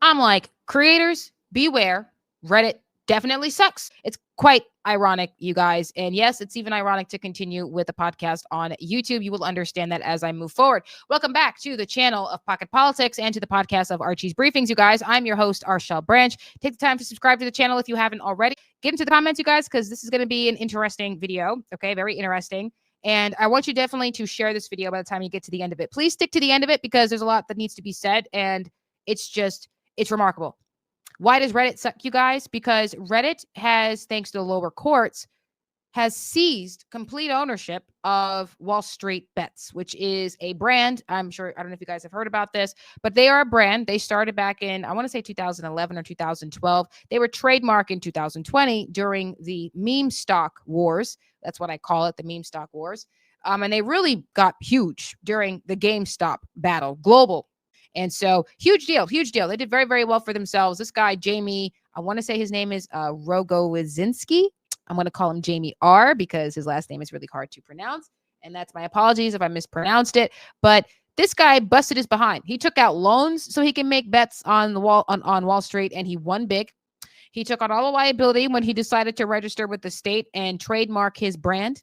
I'm like, creators, beware. Reddit definitely sucks. It's quite ironic, you guys. And yes, it's even ironic to continue with the podcast on YouTube. You will understand that as I move forward. Welcome back to the channel of Pocket Politics and to the podcast of Archie's Briefings, you guys. I'm your host, Arshel Branch. Take the time to subscribe to the channel if you haven't already. Get into the comments, you guys, because this is going to be an interesting video. Okay, very interesting. And I want you definitely to share this video by the time you get to the end of it. Please stick to the end of it because there's a lot that needs to be said. And it's remarkable. Why does Reddit suck, you guys? Because Reddit has, thanks to the lower courts, has seized complete ownership of Wall Street Bets, which is a brand. I'm sure, I don't know if you guys have heard about this, but they are a brand. They started back in, I want to say 2011 or 2012. They were trademarked in 2020 during the meme stock wars. That's what I call it, the meme stock wars. And they really got huge during the GameStop battle, global. And so huge deal. They did very, very well for themselves. This guy, Jamie, I want to say his name is Rogozinski. I'm going to call him Jamie R because his last name is really hard to pronounce. And that's my apologies if I mispronounced it. But this guy busted his behind. He took out loans so he can make bets on the wall on Wall Street, and he won big. He took on all the liability when he decided to register with the state and trademark his brand.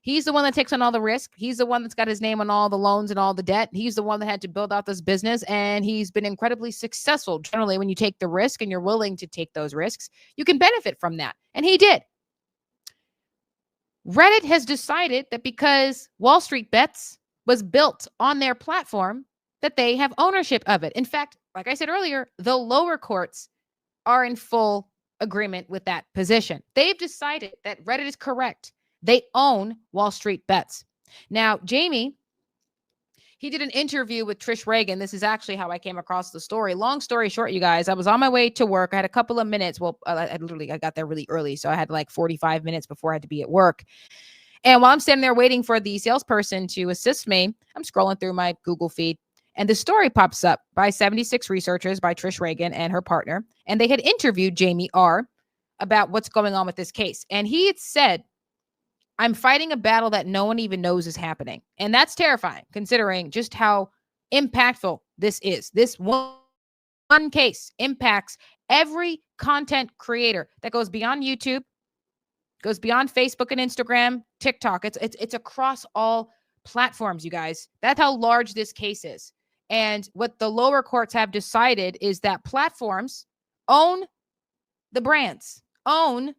He's the one that takes on all the risk. He's the one that's got his name on all the loans and all the debt. He's the one that had to build out this business, and he's been incredibly successful. Generally, when you take the risk and you're willing to take those risks, you can benefit from that. And he did. Reddit has decided that because Wall Street Bets was built on their platform, that they have ownership of it. In fact, like I said earlier, the lower courts are in full agreement with that position. They've decided that Reddit is correct. They own Wall Street Bets. Now, Jamie, he did an interview with Trish Regan. This is actually how I came across the story. Long story short, you guys, I was on my way to work. I had a couple of minutes. Well, I got there really early. So I had like 45 minutes before I had to be at work. And while I'm standing there waiting for the salesperson to assist me, I'm scrolling through my Google feed. And the story pops up by 76 researchers by Trish Regan and her partner. And they had interviewed Jamie R about what's going on with this case. And he had said, I'm fighting a battle that no one even knows is happening. And that's terrifying, considering just how impactful this is. This one case impacts every content creator that goes beyond YouTube, goes beyond Facebook and Instagram, TikTok. It's across all platforms, you guys. That's how large this case is. And what the lower courts have decided is that platforms own the brands, own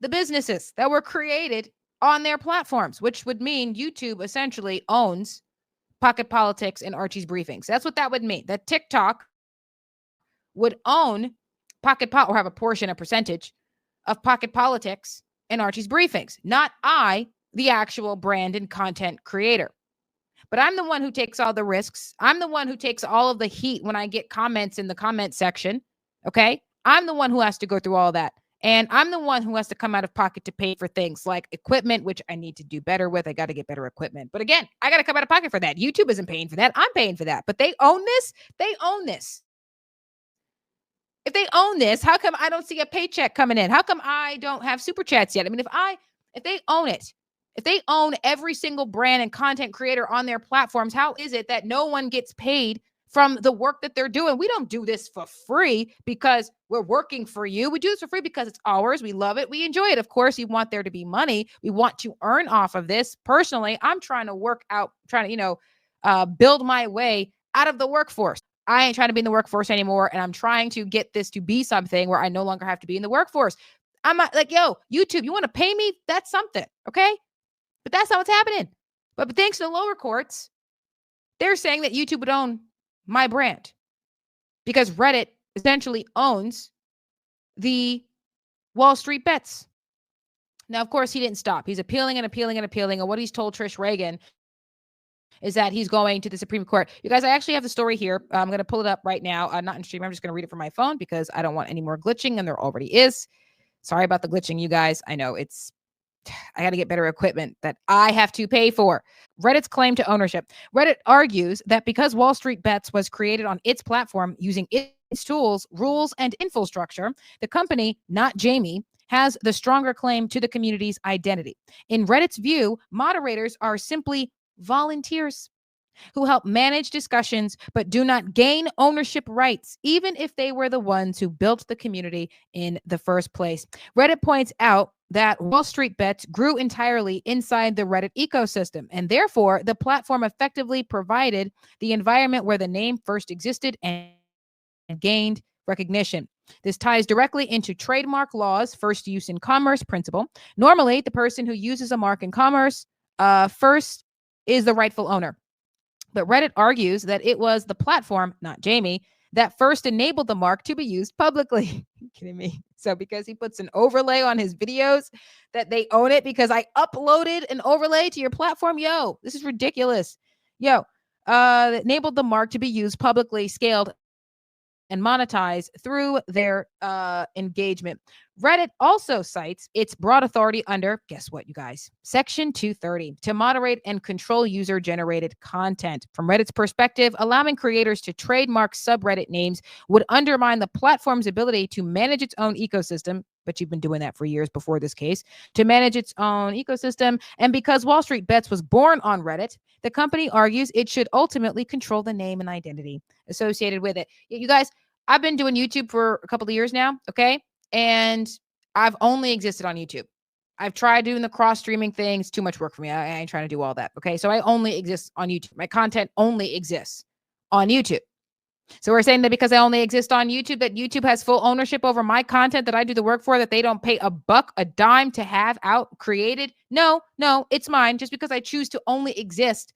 the businesses that were created on their platforms, which would mean YouTube essentially owns Pocket Politics and Archie's Briefings. That's what that would mean. That TikTok would own or have a percentage of Pocket Politics and Archie's Briefings, not I, the actual brand and content creator. But I'm the one who takes all the risks. I'm the one who takes all of the heat when I get comments in the comment section. Okay. I'm the one who has to go through all that. And I'm the one who has to come out of pocket to pay for things like equipment, which I need to do better with. I got to get better equipment. But again, I got to come out of pocket for that. YouTube isn't paying for that. I'm paying for that. But they own this. They own this. If they own this, how come I don't see a paycheck coming in? How come I don't have super chats yet? I mean, if they own it, if they own every single brand and content creator on their platforms, how is it that no one gets paid from the work that they're doing? We don't do this for free because we're working for you. We do this for free because it's ours. We love it. We enjoy it. Of course, you want there to be money. We want to earn off of this. Personally, I'm trying to build my way out of the workforce. I ain't trying to be in the workforce anymore. And I'm trying to get this to be something where I no longer have to be in the workforce. I'm not like, yo, YouTube, you want to pay me? That's something. Okay. But that's not what's happening. But thanks to the lower courts, they're saying that YouTube would own my brand because Reddit essentially owns the Wall Street Bets. Now, of course, he didn't stop. He's appealing and appealing and appealing. And what he's told Trish Regan is that he's going to the Supreme Court. You guys, I actually have the story here. I'm going to pull it up right now. Not in stream. I'm just going to read it from my phone because I don't want any more glitching, and there already is. Sorry about the glitching, you guys. I know I got to get better equipment that I have to pay for. Reddit's claim to ownership. Reddit argues that because Wall Street Bets was created on its platform using its tools, rules, and infrastructure, the company, not Jamie, has the stronger claim to the community's identity. In Reddit's view, moderators are simply volunteers. who help manage discussions but do not gain ownership rights, even if they were the ones who built the community in the first place. Reddit points out that Wall Street Bets grew entirely inside the Reddit ecosystem, and therefore the platform effectively provided the environment where the name first existed and gained recognition. This ties directly into trademark law's first use in commerce principle. Normally, the person who uses a mark in commerce first is the rightful owner. But Reddit argues that it was the platform, not Jamie, that first enabled the mark to be used publicly. Are you kidding me? So because he puts an overlay on his videos that they own it because I uploaded an overlay to your platform? Yo, this is ridiculous. Yo, enabled the mark to be used publicly, scaled and monetize through their engagement. Reddit also cites its broad authority under, guess what, you guys? Section 230 to moderate and control user-generated content. From Reddit's perspective, allowing creators to trademark subreddit names would undermine the platform's ability to manage its own ecosystem, but you've been doing that for years before this case, to manage its own ecosystem. And because Wall Street Bets was born on Reddit, the company argues it should ultimately control the name and identity associated with it. You guys, I've been doing YouTube for a couple of years now, okay? And I've only existed on YouTube. I've tried doing the cross-streaming thing. It's too much work for me. I ain't trying to do all that, okay? So I only exist on YouTube. My content only exists on YouTube. So we're saying that because I only exist on YouTube, that YouTube has full ownership over my content that I do the work for, that they don't pay a buck, a dime to have out created? No, it's mine. Just because I choose to only exist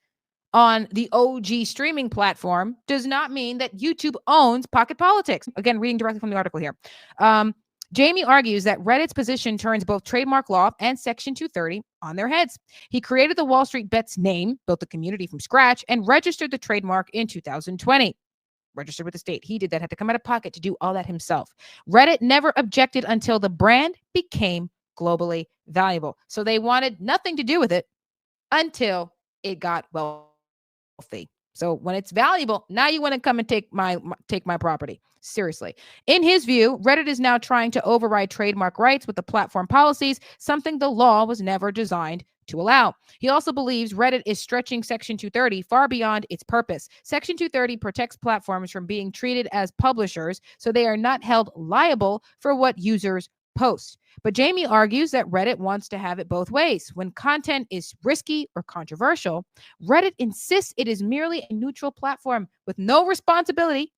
on the OG streaming platform does not mean that YouTube owns Pocket Politics. Again, reading directly from the article here. Jamie argues that Reddit's position turns both trademark law and Section 230 on their heads. He created the Wall Street Bets name, built the community from scratch, and registered the trademark in 2020. Registered with the state. He did that, had to come out of pocket to do all that himself. Reddit never objected until the brand became globally valuable. So they wanted nothing to do with it until it got wealthy. So when it's valuable, now you want to come and take my property. Seriously. In his view, Reddit is now trying to override trademark rights with the platform policies, something the law was never designed to allow. He also believes Reddit is stretching Section 230 far beyond its purpose. Section 230 protects platforms from being treated as publishers, so they are not held liable for what users post. But Jamie argues that Reddit wants to have it both ways. When content is risky or controversial, Reddit insists it is merely a neutral platform with no responsibility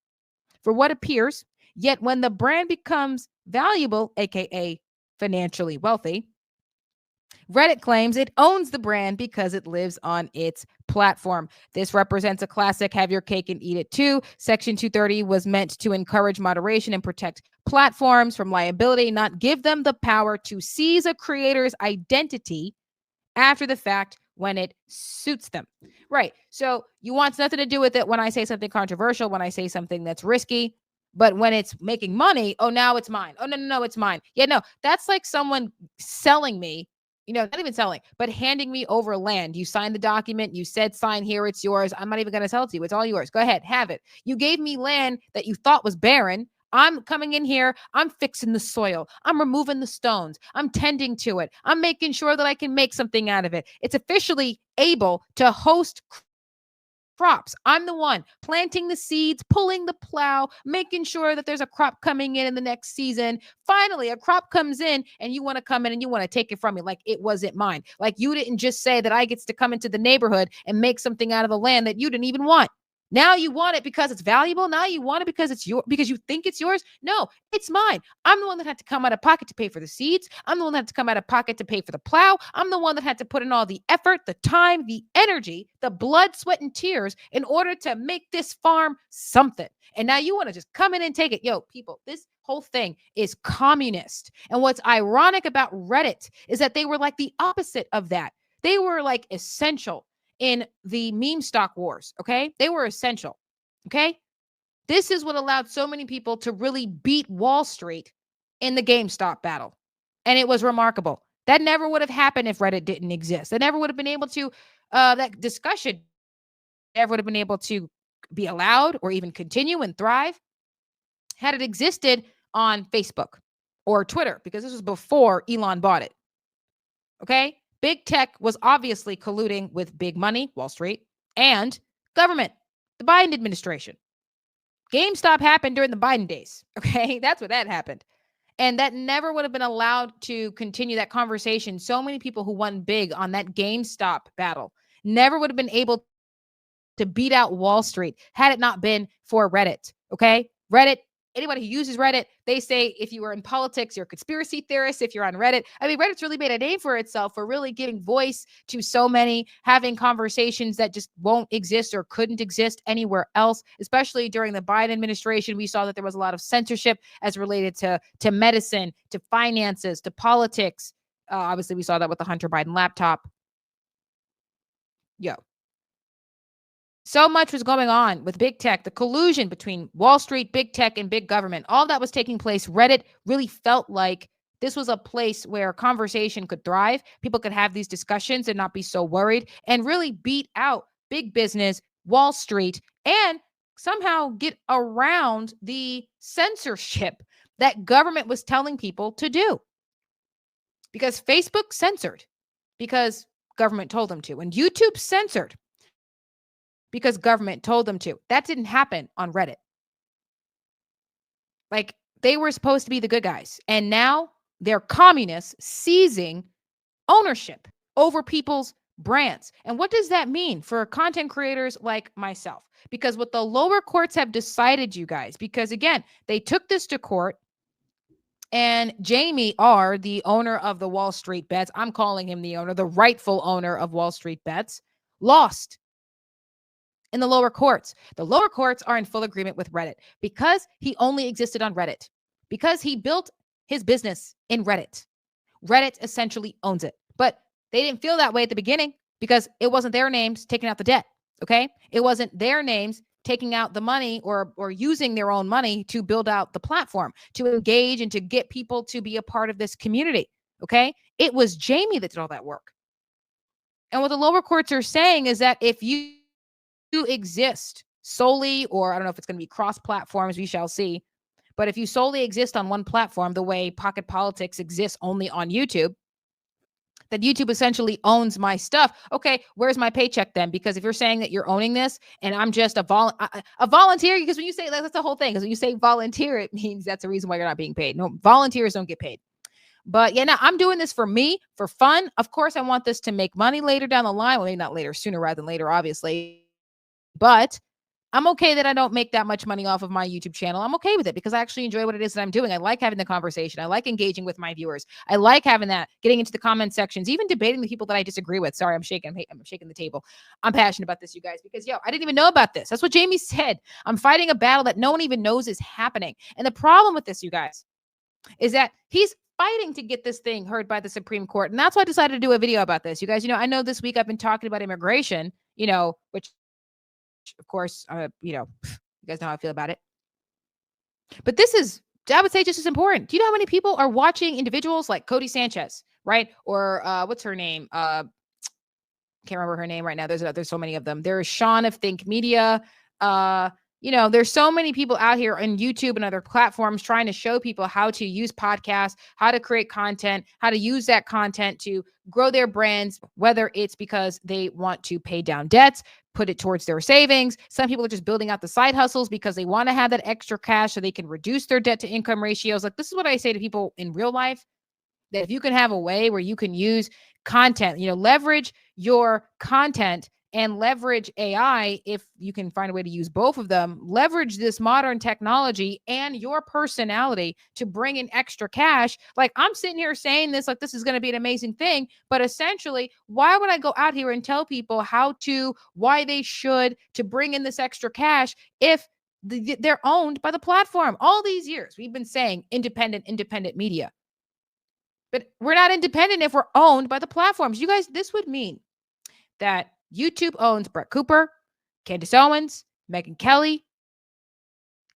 for what appears. Yet when the brand becomes valuable, aka financially wealthy, Reddit claims it owns the brand because it lives on its platform. This represents a classic have your cake and eat it too. Section 230 was meant to encourage moderation and protect platforms from liability, not give them the power to seize a creator's identity after the fact when it suits them. Right. So you want nothing to do with it when I say something controversial, when I say something that's risky. But when it's making money, oh, now it's mine. Oh, no, it's mine. Yeah, no, that's like someone selling me, not even selling, but handing me over land. You signed the document. You said, sign here. It's yours. I'm not even going to sell it to you. It's all yours. Go ahead. Have it. You gave me land that you thought was barren. I'm coming in here. I'm fixing the soil. I'm removing the stones. I'm tending to it. I'm making sure that I can make something out of it. It's officially able to host crops. I'm the one planting the seeds, pulling the plow, making sure that there's a crop coming in the next season. Finally, a crop comes in and you want to come in and you want to take it from me like it wasn't mine. Like you didn't just say that I gets to come into the neighborhood and make something out of the land that you didn't even want. Now you want it because it's valuable. Now you want it because it's because you think it's yours. No, it's mine. I'm the one that had to come out of pocket to pay for the seeds. I'm the one that had to come out of pocket to pay for the plow. I'm the one that had to put in all the effort, the time, the energy, the blood, sweat, and tears in order to make this farm something. And now you want to just come in and take it. Yo, people, this whole thing is communist. And what's ironic about Reddit is that they were like the opposite of that. They were like essential in the meme stock wars, okay? They were essential, okay? This is what allowed so many people to really beat Wall Street in the GameStop battle. And it was remarkable. That never would have happened if Reddit didn't exist. They never would have been able to, that discussion never would have been able to be allowed or even continue and thrive had it existed on Facebook or Twitter, because this was before Elon bought it, okay? Big tech was obviously colluding with big money, Wall Street, and Government, the Biden administration. GameStop happened during the Biden days. Okay. That's what that happened. And that never would have been allowed to continue that conversation. So many people who won big on that GameStop battle never would have been able to beat out Wall Street had it not been for Reddit. Okay. Reddit, anybody who uses Reddit, they say if you are in politics, you're a conspiracy theorist. If you're on Reddit, I mean, Reddit's really made a name for itself for really giving voice to so many, having conversations that just won't exist or couldn't exist anywhere else. Especially during the Biden administration, we saw that there was a lot of censorship as related to medicine, to finances, to politics. Obviously, we saw that with the Hunter Biden laptop. Yo. So much was going on with big tech, the collusion between Wall Street, big tech, and big government. All that was taking place. Reddit really felt like this was a place where conversation could thrive. People could have these discussions and not be so worried and really beat out big business, Wall Street, and somehow get around the censorship that government was telling people to do. Because Facebook censored because government told them to, and YouTube censored because government told them to. That didn't happen on Reddit. Like, they were supposed to be the good guys. And now they're communists seizing ownership over people's brands. And what does that mean for content creators like myself? Because what the lower courts have decided, you guys, because again, they took this to court, and Jamie R., the owner of the Wall Street Bets, I'm calling him the owner, the rightful owner of Wall Street Bets, lost in the lower courts. The lower courts are in full agreement with Reddit because he only existed on Reddit, because he built his business in Reddit. Reddit essentially owns it. But they didn't feel that way at the beginning because it wasn't their names taking out the debt. Okay. It wasn't their names taking out the money or using their own money to build out the platform, to engage and to get people to be a part of this community. Okay. It was Jamie that did all that work. And what the lower courts are saying is that if you exist solely, or I don't know if it's going to be cross platforms, we shall see. But if you solely exist on one platform, the way Pocket Politics exists only on YouTube, that YouTube essentially owns my stuff. Okay, where's my paycheck then? Because if you're saying that you're owning this and I'm just a volunteer, because when you say that's the whole thing, because when you say volunteer, it means that's the reason why you're not being paid. No, volunteers don't get paid. But yeah, now I'm doing this for me, for fun. Of course, I want this to make money later down the line. Well, maybe not later, sooner rather than later, obviously. But I'm okay that I don't make that much money off of my YouTube channel. I'm okay with it because I actually enjoy what it is that I'm doing. I like having the conversation. I like engaging with my viewers. I like having that, getting into the comment sections, even debating the people that I disagree with. Sorry, I'm shaking. I'm shaking the table. I'm passionate about this, you guys, because I didn't even know about this. That's what Jamie said. I'm fighting a battle that no one even knows is happening. And the problem with this, you guys, is that he's fighting to get this thing heard by the Supreme Court. And that's why I decided to do a video about this. You guys, I know this week I've been talking about immigration, which of course, you guys know how I feel about it. But this is, I would say, just as important. Do you know how many people are watching individuals like Cody Sanchez, right? Or what's her name? Can't remember her name right now. There's so many of them. There's Sean of Think Media. There's so many people out here on YouTube and other platforms trying to show people how to use podcasts, how to create content, how to use that content to grow their brands, whether it's because they want to pay down debts, put it towards their savings. Some people are just building out the side hustles because they want to have that extra cash so they can reduce their debt to income ratios. Like, this is what I say to people in real life, that if you can have a way where you can use content, leverage your content and leverage AI, if you can find a way to use both of them, leverage this modern technology and your personality to bring in extra cash. Like, I'm sitting here saying this, like, this is going to be an amazing thing. But essentially, why would I go out here and tell people why they should to bring in this extra cash if they're owned by the platform? All these years, we've been saying independent media. But we're not independent if we're owned by the platforms. You guys, this would mean that YouTube owns Brett Cooper, Candace Owens, Megyn Kelly,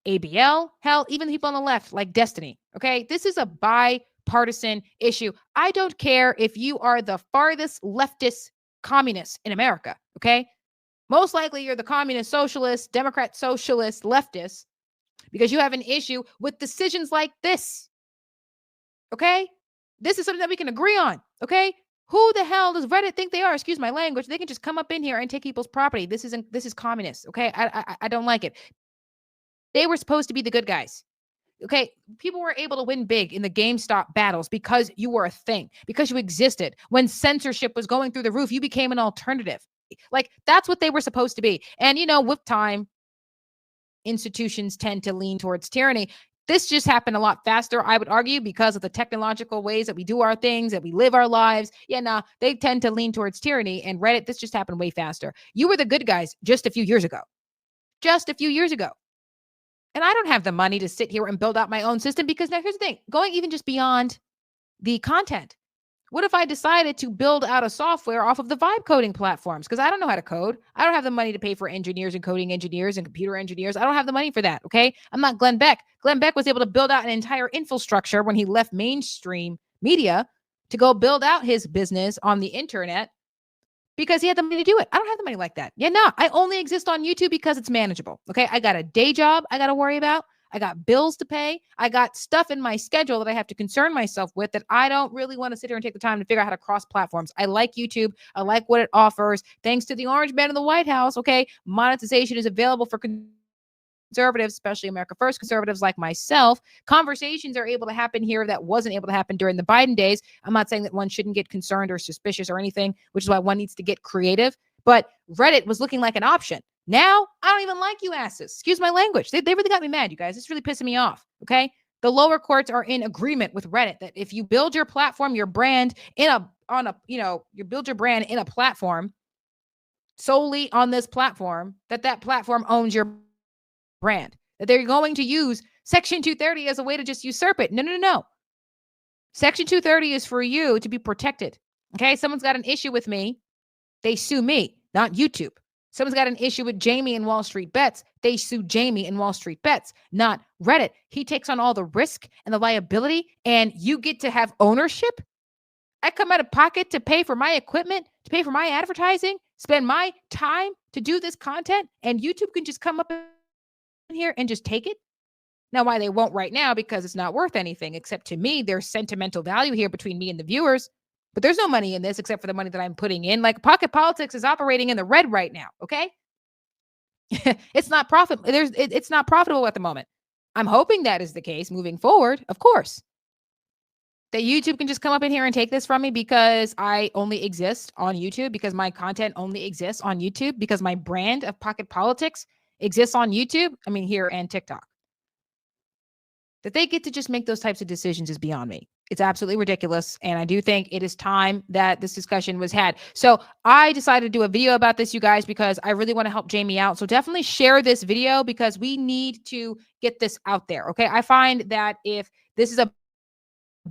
ABL, hell, even the people on the left like Destiny. Okay, this is a bipartisan issue. I don't care if you are the farthest leftist communist in America. Okay, most likely you're the communist, socialist, Democrat, socialist, leftist, because you have an issue with decisions like this. Okay, this is something that we can agree on. Okay, Who the hell does Reddit think they are? Excuse my language. They can just come up in here and take people's property. This is communist. Okay. I don't like it. They were supposed to be the good guys. Okay, people were able to win big in the GameStop battles because you were a thing, because you existed. When censorship was going through the roof, you became an alternative. Like, that's what they were supposed to be. And, with time, institutions tend to lean towards tyranny. This just happened a lot faster, I would argue, because of the technological ways that we do our things, that we live our lives. They tend to lean towards tyranny. And Reddit, this just happened way faster. You were the good guys just a few years ago. Just a few years ago. And I don't have the money to sit here and build out my own system, because now here's the thing, going even just beyond the content. What if I decided to build out a software off of the vibe coding platforms? Because I don't know how to code. I don't have the money to pay for engineers and coding engineers and computer engineers. I don't have the money for that. Okay. I'm not Glenn Beck. Glenn Beck was able to build out an entire infrastructure when he left mainstream media to go build out his business on the internet, because he had the money to do it. I don't have the money like that. I only exist on YouTube because it's manageable. Okay. I got a day job I got to worry about. I got bills to pay. I got stuff in my schedule that I have to concern myself with, that I don't really want to sit here and take the time to figure out how to cross platforms. I like YouTube. I like what it offers. Thanks to the orange man in the White House. Okay. Monetization is available for conservatives, especially America First conservatives like myself. Conversations are able to happen here that wasn't able to happen during the Biden days. I'm not saying that one shouldn't get concerned or suspicious or anything, which is why one needs to get creative. But Reddit was looking like an option. Now, I don't even like you asses. Excuse my language. They really got me mad, you guys. It's really pissing me off. Okay. The lower courts are in agreement with Reddit that if you build your platform, your brand you build your brand in a platform solely on this platform, that platform owns your brand, that they're going to use Section 230 as a way to just usurp it. No. Section 230 is for you to be protected. Okay. Someone's got an issue with me. They sue me, not YouTube. Someone's got an issue with Jamie and Wall Street Bets. They sue Jamie and Wall Street Bets, not Reddit. He takes on all the risk and the liability, and you get to have ownership. I come out of pocket to pay for my equipment, to pay for my advertising, spend my time to do this content, and YouTube can just come up in here and just take it. Now, why they won't right now, because it's not worth anything, except to me, there's sentimental value here between me and the viewers. But there's no money in this except for the money that I'm putting in. Like, Pocket Politics is operating in the red right now. Okay. It's not it's not profitable at the moment. I'm hoping that is the case moving forward, of course. That YouTube can just come up in here and take this from me because I only exist on YouTube, because my content only exists on YouTube, because my brand of Pocket Politics exists on YouTube. I mean, here and TikTok. That they get to just make those types of decisions is beyond me. It's absolutely ridiculous. And I do think it is time that this discussion was had. So I decided to do a video about this, you guys, because I really want to help Jamie out. So definitely share this video, because we need to get this out there. Okay. I find that if this is a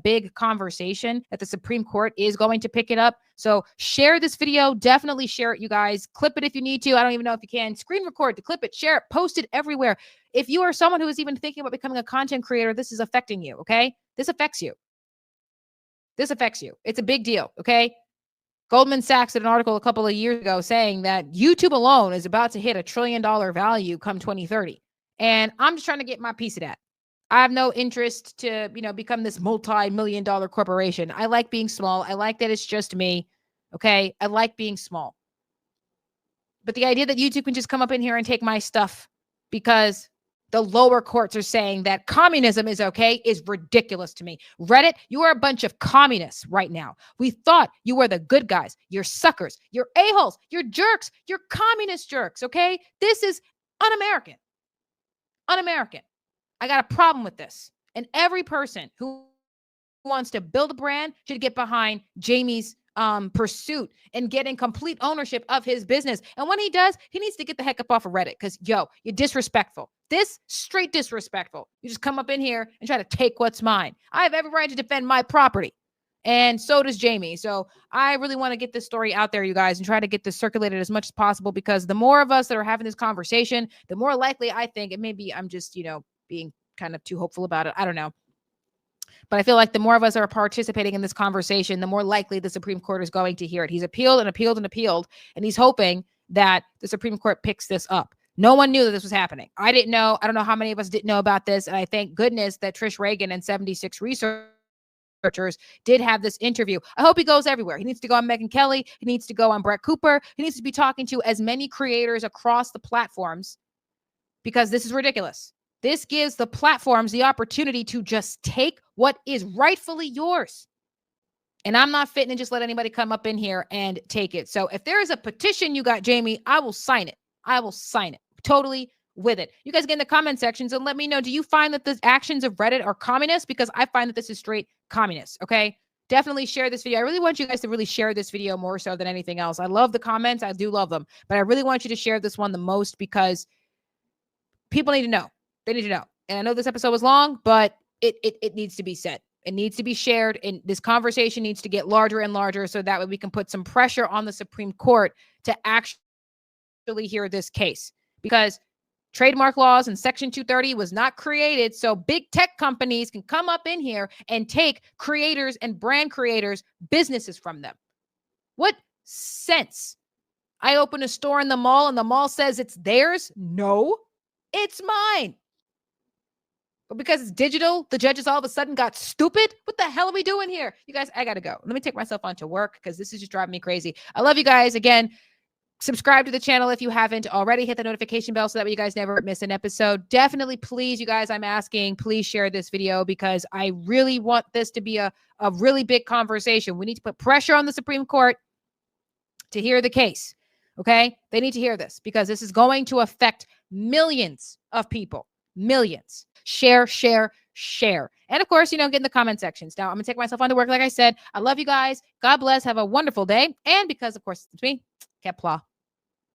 big conversation, that the Supreme Court is going to pick it up. So share this video. Definitely share it, you guys. Clip it if you need to. I don't even know if you can. Screen record to clip it, share it, post it everywhere. If you are someone who is even thinking about becoming a content creator, this is affecting you. Okay. This affects you. This affects you. It's a big deal. Okay. Goldman Sachs did an article a couple of years ago saying that YouTube alone is about to hit $1 trillion value come 2030. And I'm just trying to get my piece of that. I have no interest to, become this multi-million-dollar corporation. I like being small. I like that it's just me. Okay. I like being small. But the idea that YouTube can just come up in here and take my stuff because the lower courts are saying that communism is okay is ridiculous to me. Reddit, you are a bunch of communists right now. We thought you were the good guys. You're suckers. You're a-holes. You're jerks. You're communist jerks, okay? This is un-American. Un-American. I got a problem with this. And every person who wants to build a brand should get behind Jamie's pursuit and getting complete ownership of his business. And when he does, he needs to get the heck up off of Reddit, because you're disrespectful. This straight disrespectful. You just come up in here and try to take what's mine. I have every right to defend my property. And so does Jamie. So I really want to get this story out there, you guys, and try to get this circulated as much as possible, because the more of us that are having this conversation, the more likely I think, it may be I'm just, being kind of too hopeful about it. I don't know. But I feel like the more of us are participating in this conversation, the more likely the Supreme Court is going to hear it. He's appealed and appealed and appealed, and he's hoping that the Supreme Court picks this up. No one knew that this was happening. I didn't know. I don't know how many of us didn't know about this. And I thank goodness that Trish Reagan and 76 Research researchers did have this interview. I hope he goes everywhere. He needs to go on Megyn Kelly. He needs to go on Brett Cooper. He needs to be talking to as many creators across the platforms because this is ridiculous. This gives the platforms the opportunity to just take what is rightfully yours. And I'm not fitting to just let anybody come up in here and take it. So if there is a petition you got, Jamie, I will sign it. I will sign it. Totally with it. You guys get in the comment sections and let me know, do you find that the actions of Reddit are communist? Because I find that this is straight communist, okay? Definitely share this video. I really want you guys to really share this video more so than anything else. I love the comments. I do love them. But I really want you to share this one the most because people need to know. They need to know. And I know this episode was long, but it needs to be said. It needs to be shared, and this conversation needs to get larger and larger so that way we can put some pressure on the Supreme Court to actually hear this case. Because trademark laws and Section 230 was not created so big tech companies can come up in here and take creators and brand creators' businesses from them. What sense? I open a store in the mall and the mall says it's theirs? No, it's mine. But because it's digital, the judges all of a sudden got stupid. What the hell are we doing here? You guys, I got to go. Let me take myself on to work because this is just driving me crazy. I love you guys. Again, subscribe to the channel if you haven't already. Hit the notification bell so that way you guys never miss an episode. Definitely, please, you guys, I'm asking, please share this video because I really want this to be a really big conversation. We need to put pressure on the Supreme Court to hear the case. Okay? They need to hear this because this is going to affect millions of people. Millions. Share, share, share. And of course, get in the comment sections. Now, I'm going to take myself on to work. Like I said, I love you guys. God bless. Have a wonderful day. And because, of course, it's me, Kepler.